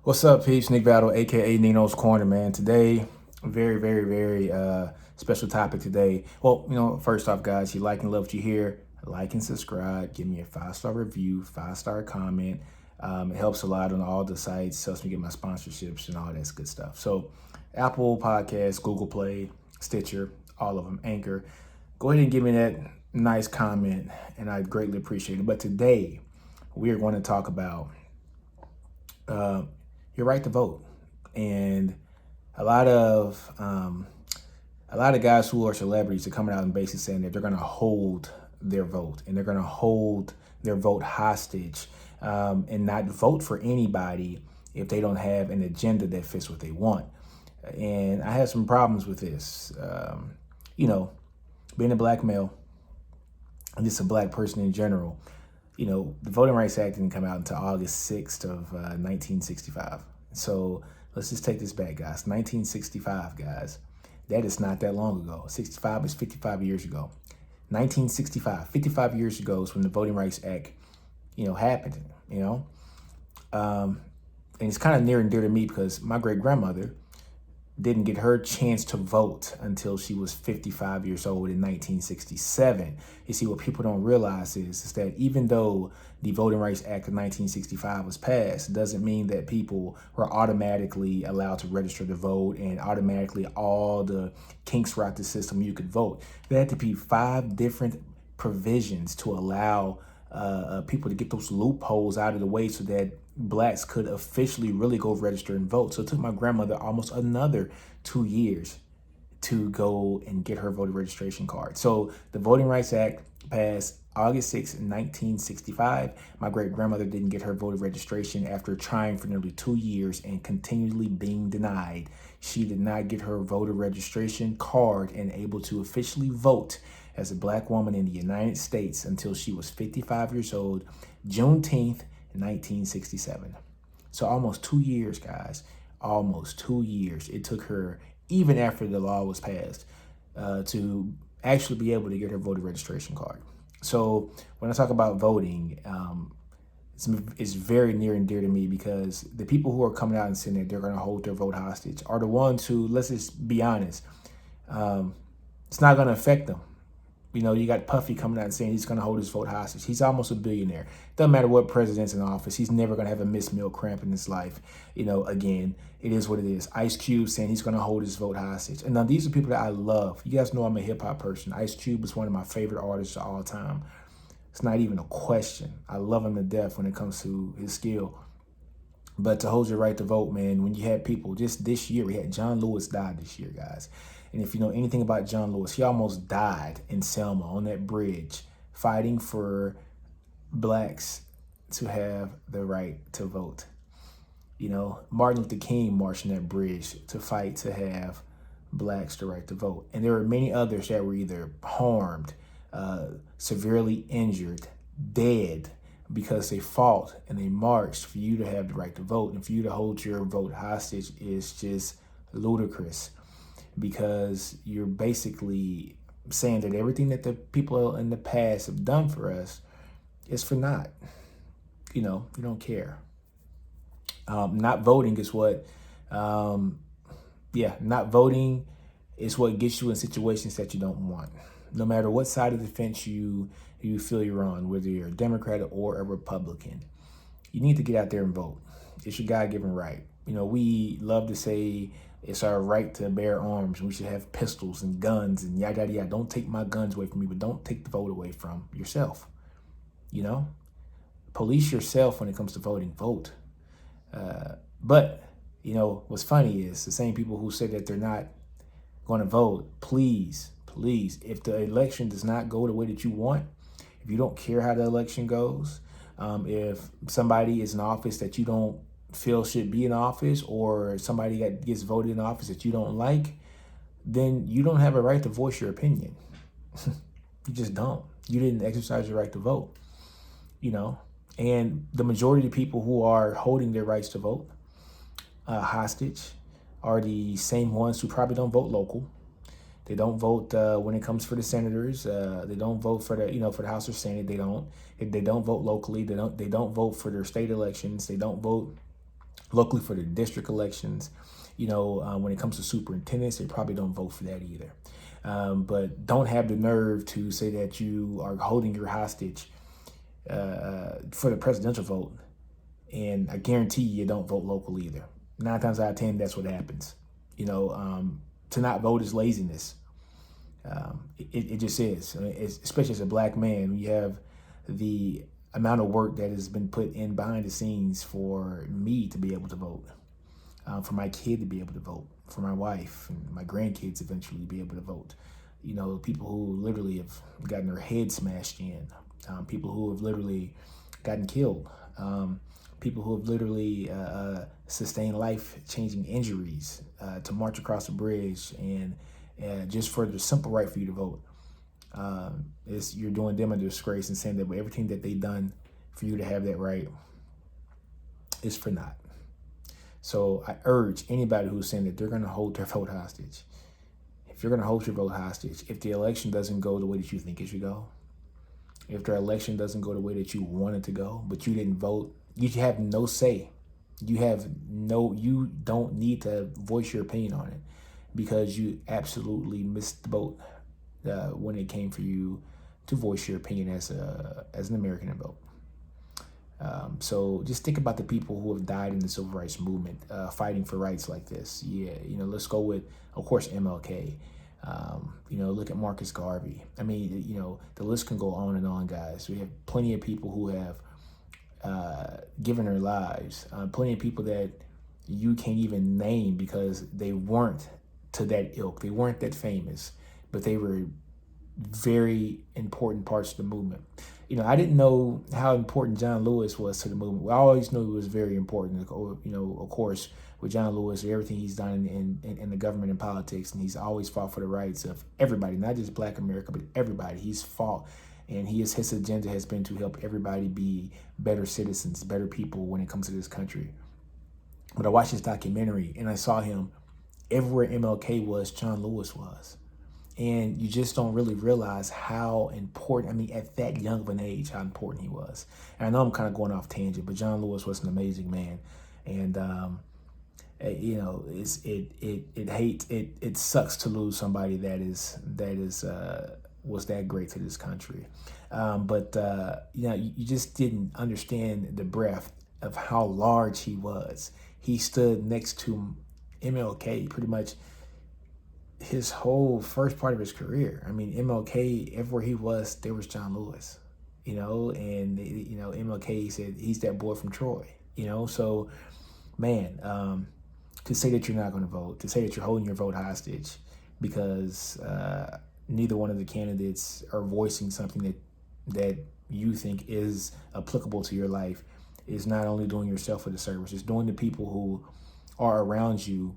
What's up, peeps? Nick Battle, aka NinosCorner, man. Today, very special topic today. Well, first off, guys, you like and love what you hear, like and subscribe. Give me a 5-star review, 5-star comment. It helps a lot on all the sites. Helps me get my sponsorships and all that good stuff. So, Apple Podcasts, Google Play, Stitcher, all of them, Anchor. Go ahead and give me that nice comment, and I greatly appreciate it. But today, we are going to talk about your right to vote. And a lot of guys who are celebrities are coming out and basically saying that they're going to hold their vote and they're going to hold their vote hostage, and not vote for anybody if they don't have an agenda that fits what they want. And I have some problems with this. Being a black male and just a black person in general, the Voting Rights Act didn't come out until August 6th of 1965. So let's just take this back, guys. 1965, guys. That is not that long ago. 65 is 55 years ago. 1965, 55 years ago is when the Voting Rights Act, happened, and it's kind of near and dear to me because my great-grandmother didn't get her chance to vote until she was 55 years old in 1967. You see, what people don't realize is that even though the Voting Rights Act of 1965 was passed, doesn't mean that people were automatically allowed to register to vote and automatically all the kinks throughout the system you could vote. There had to be 5 different provisions to allow people to get those loopholes out of the way so that blacks could officially really go register and vote. So it took my grandmother almost another 2 years to go and get her voter registration card. So the Voting Rights Act passed August 6, 1965. My great-grandmother didn't get her voter registration after trying for nearly 2 years and continually being denied. She did not get her voter registration card and able to officially vote as a black woman in the United States until she was 55 years old, Juneteenth, 1967. So almost 2 years, guys. Almost 2 years. It took her, even after the law was passed, to actually be able to get her voter registration card. So when I talk about voting, it's very near and dear to me because the people who are coming out and saying that they're going to hold their vote hostage are the ones who, let's just be honest, it's not going to affect them. You got Puffy coming out and saying he's going to hold his vote hostage. He's almost a billionaire. Doesn't matter what president's in office. He's never going to have a missed meal cramp in his life. Again, it is what it is. Ice Cube saying he's going to hold his vote hostage. And now these are people that I love. You guys know I'm a hip hop person. Ice Cube is one of my favorite artists of all time. It's not even a question. I love him to death when it comes to his skill. But to hold your right to vote, man, when you had people just this year, we had John Lewis died this year, guys. And if you know anything about John Lewis, he almost died in Selma on that bridge fighting for blacks to have the right to vote. Martin Luther King marched on that bridge to fight to have blacks the right to vote. And there were many others that were either harmed, severely injured, dead, because they fought and they marched for you to have the right to vote. And for you to hold your vote hostage is just ludicrous, because you're basically saying that everything that the people in the past have done for us is for naught. You don't care. Not voting is what, not voting is what gets you in situations that you don't want. No matter what side of the fence you feel you're on, whether you're a Democrat or a Republican, you need to get out there and vote. It's your God-given right. We love to say it's our right to bear arms. We should have pistols and guns and yada, yada, yada. Don't take my guns away from me, but don't take the vote away from yourself. Police yourself when it comes to voting. Vote. But what's funny is the same people who say that they're not going to vote, please, if the election does not go the way that you want, if you don't care how the election goes, if somebody is in office that you don't feel should be in office, or somebody that gets voted in office that you don't like, then you don't have a right to voice your opinion. You just don't. You didn't exercise your right to vote. And the majority of people who are holding their rights to vote hostage are the same ones who probably don't vote local. They don't vote when it comes for the senators. They don't vote for the House or Senate. They don't vote locally. They don't vote for their state elections. They don't vote Locally for the district elections, when it comes to superintendents, they probably don't vote for that either. But don't have the nerve to say that you are holding your hostage for the presidential vote, and I guarantee you don't vote local either. 9 times out of 10, that's what happens. To not vote is laziness. It just is. I mean, especially as a black man, you have the amount of work that has been put in behind the scenes for me to be able to vote, for my kid to be able to vote, for my wife and my grandkids eventually to be able to vote. People who literally have gotten their head smashed in, people who have literally gotten killed, people who have literally sustained life-changing injuries to march across the bridge and just for the simple right for you to vote. You're doing them a disgrace and saying that everything that they've done for you to have that right is for naught. So I urge anybody who's saying that they're going to hold their vote hostage. If you're going to hold your vote hostage, if the election doesn't go the way that you think it should go, if the election doesn't go the way that you want it to go, but you didn't vote, you have no say. You don't need to voice your opinion on it because you absolutely missed the boat when it came for you to voice your opinion as an American and vote. So just think about the people who have died in the civil rights movement, fighting for rights like this. Yeah, let's go with, of course, MLK. Look at Marcus Garvey. I mean, the list can go on and on, guys. We have plenty of people who have given their lives, plenty of people that you can't even name because they weren't to that ilk. They weren't that famous, but they were very important parts of the movement. I didn't know how important John Lewis was to the movement. Well, I always knew he was very important. Of course, with John Lewis, everything he's done in the government and politics, and he's always fought for the rights of everybody, not just Black America, but everybody. He's fought, and his agenda has been to help everybody be better citizens, better people when it comes to this country. But I watched this documentary, and I saw him everywhere MLK was, John Lewis was. And you just don't really realize how important, at that young of an age, how important he was. And I know I'm kind of going off tangent, but John Lewis was an amazing man. And, it sucks to lose somebody that was that great to this country. You just didn't understand the breadth of how large he was. He stood next to MLK pretty much his whole first part of his career. MLK, everywhere he was, there was John Lewis, and MLK said he's that boy from Troy, so man, to say that you're not going to vote, to say that you're holding your vote hostage because neither one of the candidates are voicing something that you think is applicable to your life is not only doing yourself a disservice, it's doing the people who are around you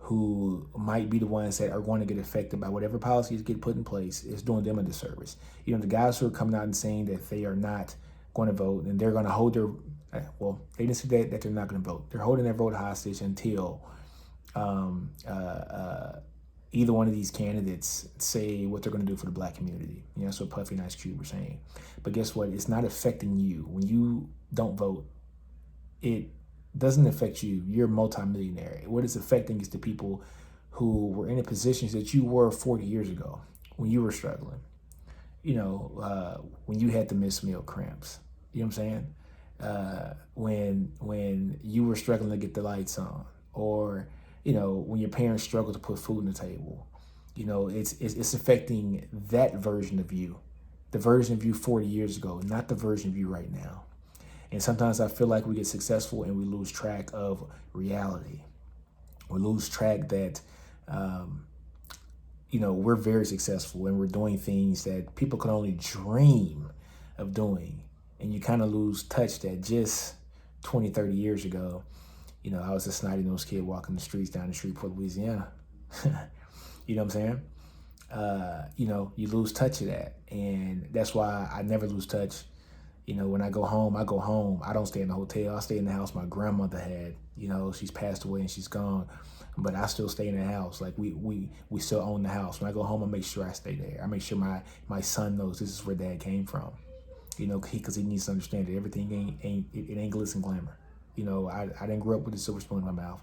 who might be the ones that are going to get affected by whatever policies get put in place, is doing them a disservice. The guys who are coming out and saying that they are not going to vote and they're going to hold their, they didn't say that they're not going to vote. They're holding their vote hostage until either one of these candidates say what they're going to do for the Black community. That's what Puffy and Ice Cube were saying. But guess what? It's not affecting you. When you don't vote, it doesn't affect you. You're a multimillionaire. What it's affecting is the people who were in the positions that you were 40 years ago when you were struggling. When you had the missed meal cramps. You know what I'm saying? When you were struggling to get the lights on, or when your parents struggled to put food on the table. It's affecting that version of you, the version of you 40 years ago, not the version of you right now. And sometimes I feel like we get successful and we lose track of reality. We lose track that, we're very successful and we're doing things that people can only dream of doing. And you kind of lose touch that just 20, 30 years ago, I was a snotty-nosed kid walking the streets down the street, Port Louisiana. You know what I'm saying? You lose touch of that. And that's why I never lose touch. When I go home, I go home. I don't stay in the hotel. I stay in the house my grandmother had. She's passed away and she's gone. But I still stay in the house. Like we still own the house. When I go home, I make sure I stay there. I make sure my son knows this is where Dad came from. Because he needs to understand that everything ain't glitz and glamour. I didn't grow up with a silver spoon in my mouth.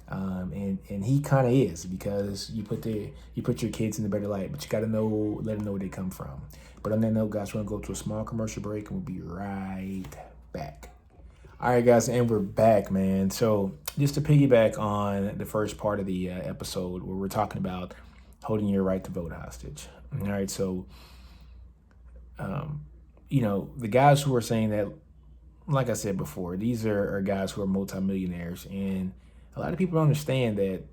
And he kind of is, because you put your kids in the better light, but you got to let them know where they come from. But on that note, guys, we're gonna go to a small commercial break, and we'll be right back. All right, guys, and we're back, man. So just to piggyback on the first part of the episode, where we're talking about holding your right to vote hostage. All right, so the guys who are saying that, like I said before, these are guys who are multimillionaires, and a lot of people don't understand that,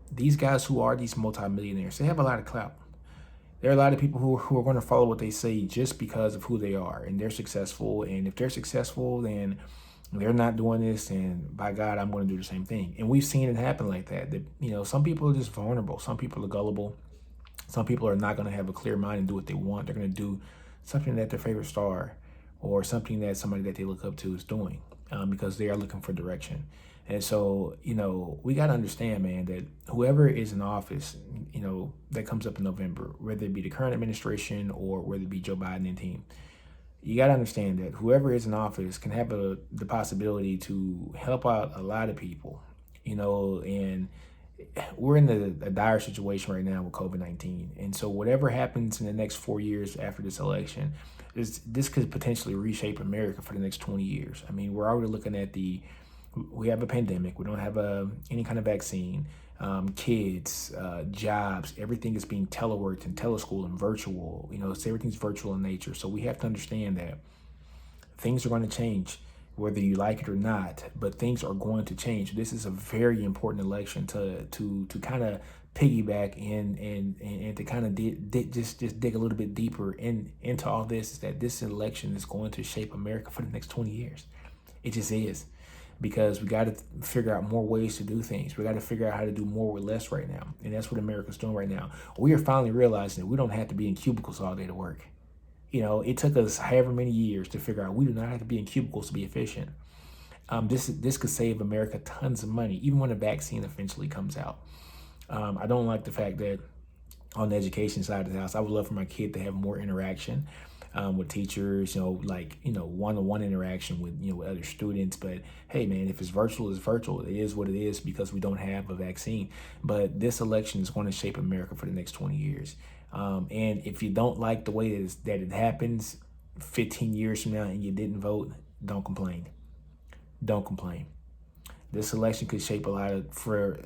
these guys who are these multimillionaires, they have a lot of clout. There are a lot of people who are going to follow what they say just because of who they are, and they're successful. And if they're successful, then they're not doing this, and by God, I'm going to do the same thing. And we've seen it happen like that. That some people are just vulnerable. Some people are gullible. Some people are not going to have a clear mind and do what they want. They're going to do something that their favorite star or something that somebody that they look up to is doing, because they are looking for direction. And so, we got to understand, man, that whoever is in office, that comes up in November, whether it be the current administration or whether it be Joe Biden and team, you got to understand that whoever is in office can have the possibility to help out a lot of people, and we're in a dire situation right now with COVID-19. And so whatever happens in the next 4 years after this election, this could potentially reshape America for the next 20 years. I mean, we're already looking at we have a pandemic. We don't have any kind of vaccine. Kids, jobs, everything is being teleworked and teleschooled and virtual. So everything's virtual in nature. So we have to understand that things are going to change, whether you like it or not, but things are going to change. This is a very important election to kind of piggyback and to kind of just dig a little bit deeper into all this. Is that this election is going to shape America for the next 20 years. It just is. Because we got to figure out more ways to do things. We got to figure out how to do more with less right now. And that's what America's doing right now. We are finally realizing that we don't have to be in cubicles all day to work. It took us however many years to figure out we do not have to be in cubicles to be efficient. This could save America tons of money, even when a vaccine eventually comes out. I don't like the fact that on the education side of the house, I would love for my kid to have more interaction with teachers, one-on-one interaction with other students. But hey, man, if it's virtual, it's virtual. It is what it is, because we don't have a vaccine. But this election is going to shape America for the next 20 years. And if you don't like the way that it happens 15 years from now and you didn't vote, don't complain. Don't complain. This election could shape a lot for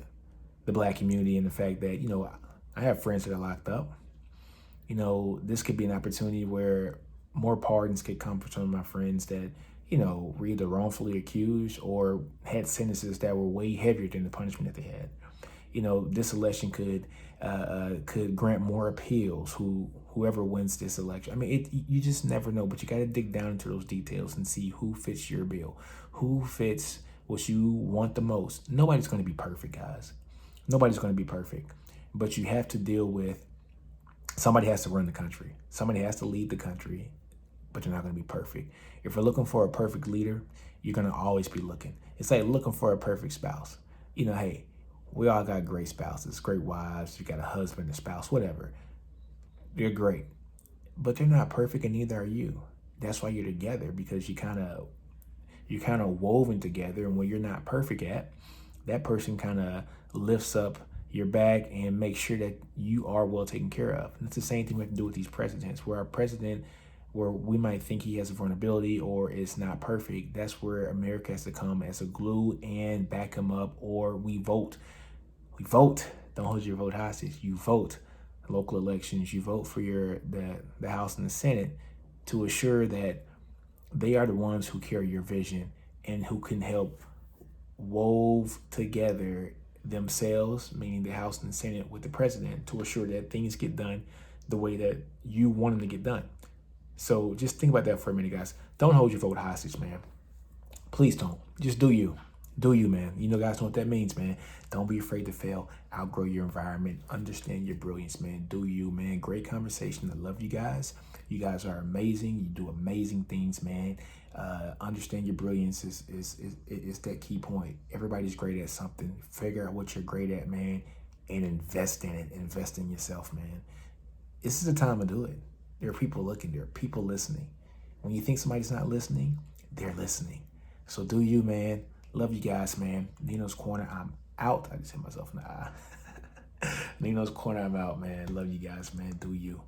the Black community, and the fact that, I have friends that are locked up. This could be an opportunity where more pardons could come for some of my friends that, were either wrongfully accused or had sentences that were way heavier than the punishment that they had. This election could grant more appeals whoever wins this election. I mean, you just never know, but you got to dig down into those details and see who fits your bill, who fits what you want the most. Nobody's going to be perfect, guys. Nobody's going to be perfect, but you have to deal with somebody has to run the country. Somebody has to lead the country, but you're not going to be perfect. If you're looking for a perfect leader, you're going to always be looking. It's like looking for a perfect spouse. Hey, we all got great spouses, great wives. You got a husband, a spouse, whatever. They're great, but they're not perfect, and neither are you. That's why you're together, because you're kind of woven together. And when you're not perfect that person kind of lifts up your back and make sure that you are well taken care of. And it's the same thing we have to do with these presidents. Where our president, where we might think he has a vulnerability or is not perfect, that's where America has to come as a glue and back him up, or we vote. We vote. Don't hold your vote hostage. You vote local elections. You vote for the House and the Senate to assure that they are the ones who carry your vision and who can help wove together themselves, meaning the House and the Senate, with the president, to assure that things get done the way that you want them to get done. So just think about that for a minute, guys. Don't hold your vote hostage, man. Please don't. Just do you. Do you, man. Guys know what that means, man. Don't be afraid to fail. Outgrow your environment. Understand your brilliance, man. Do you, man. Great conversation. I love you guys. You guys are amazing. You do amazing things, man. Understand your brilliance is that key point. Everybody's great at something. Figure out what you're great at, man, and invest in it. Invest in yourself, man. This is the time to do it. There are people looking. There are people listening. When you think somebody's not listening, they're listening. So do you, man. Love you guys, man. Nino's Corner, I'm out. I just hit myself in the eye. Nino's Corner, I'm out, man. Love you guys, man. Do you.